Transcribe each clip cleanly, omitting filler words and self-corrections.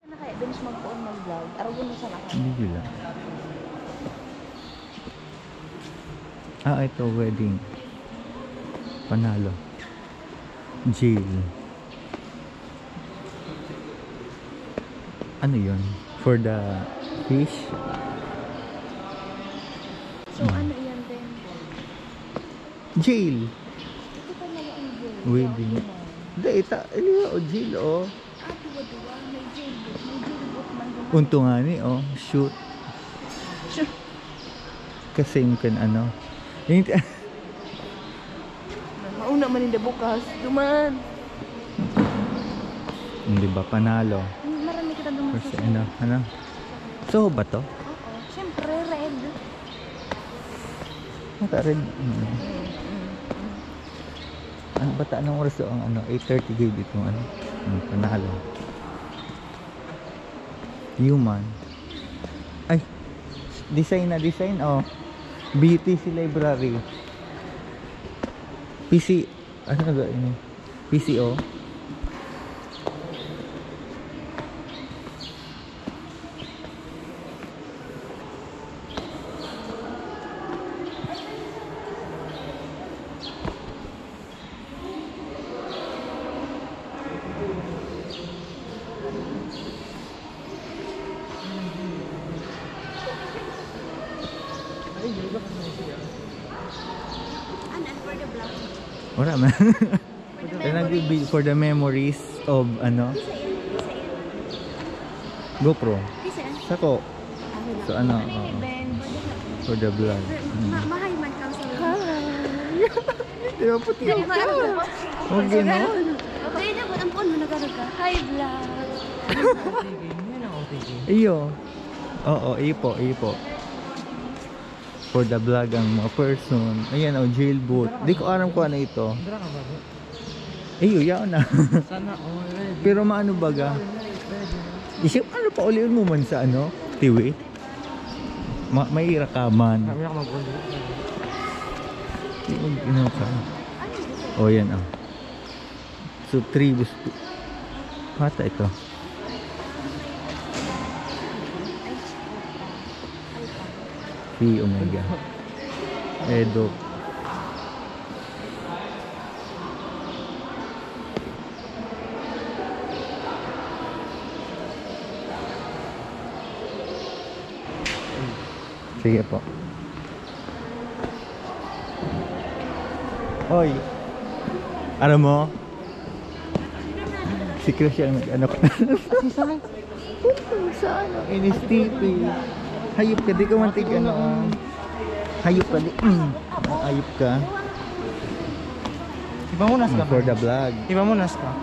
Ano kaya bench magpuon mag-vlog? Aragon mo sa naka. Hindi gila. Ito wedding. Panalo. Jail. Ano yun? For the fish? So ano yan din? Jail. Ito pa na ang jail. Wedding. Hindi, jail oh. Duwa-duwa. May jailboot. May jailboot man din. Unto nga ni, shoot. Sure. Kasi yung ano. Mauna man hindi bukas. Duman. Hindi ba panalo? Marami kita duman Kasi sa ano? So ba to? Oo. Siyempre, red. Mata rin. Ano ba ta? Anong oras to ang 8:30 gay dito panalo. Human. Ay, design oh. BTC library. PC ano ba ini? PCO. Wala man. For the memories of GoPro. Sako. So for the vlog. Mahay man ka sa Di ba puti ako? Okay no? Okay na, ba't ang phone mo nagkaroon ka? Hi vlog! Iyo. Oo, ipo. For the vlog ang mga person. Ayan jailboot. Di ko alam kung ano ito. Iyo, yaon na. Pero maano baga? Isip, ano pa uliin mo man sa tiwi? May rakaman. Ka. Yan So 3 gusto. Mata ito. P Omega. Edo. Sige po. Hoy. Alam mo? Si Chris yung nag-ano ka. Sa NSTP. Hayop ka, di ka mantig hayop ka, hayop ka. Iba mo nas ka For the vlog. Iba mo nas ka.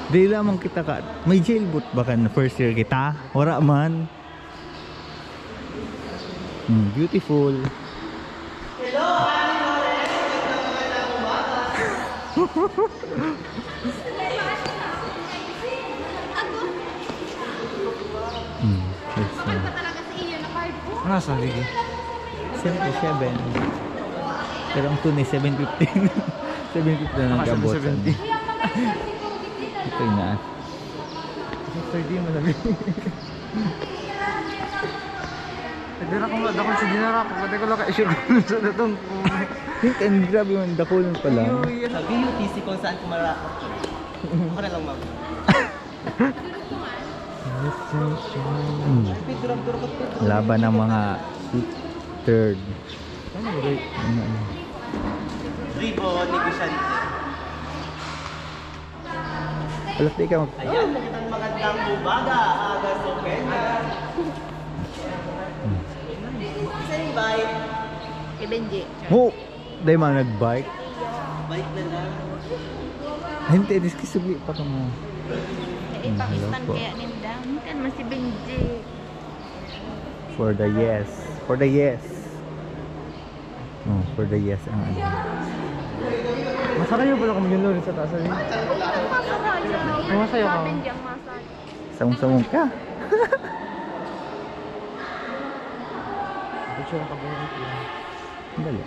Di lamang kita ka. May jailboot ba ka na first year kita? Wala man. Beautiful. Hello! Ano pa talaga sa iyo na card po? Nasa ligi. 77. Pero ang tune 715. 715 na nagkabot. 70. Ito yung na. 30 malagi. Dira ko madako si dinara ko pati ko ka issue sa datong. Ang grabe yung dakulan pa lang. Sabi UTC kung saan kumara. Ako na lang mag. Laban ng mga third. Ribo negosyante. Alas di ka mag... Ayan, magandang magandang bumaga. Aga Sopena. Isa yung bike. Kay Benji. Dahil mga nag-bike. Bike na lang. Hindi, diskisugli pa ka mo. Pakistan kaya nindang. Kan mas si Benji. For the yes. For the yes. For the yes ang ano. Masakay yung pala kami yun doon sa taas. Masaya ka. Benji ang masay. Samong-samong ka. Picture ka ba rin? Dali.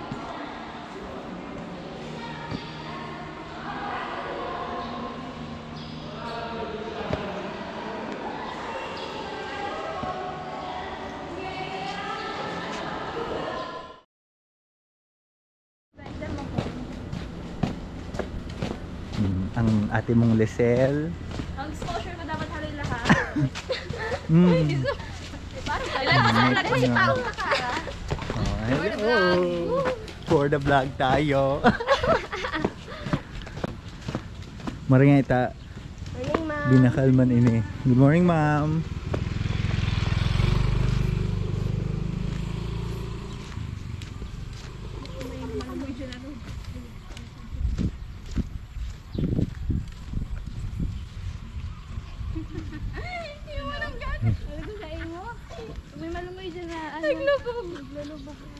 Ang ate mong Lisel. Ang exposure mo dapat halay lahat. Mm. Parang kailangan mo si Paong Takara. Oh, hello. For the vlog tayo. Maringay ta. Morning, ma'am. Binakalman ini. Good morning, ma'am. May malungoy dyan na ano. Naglubog.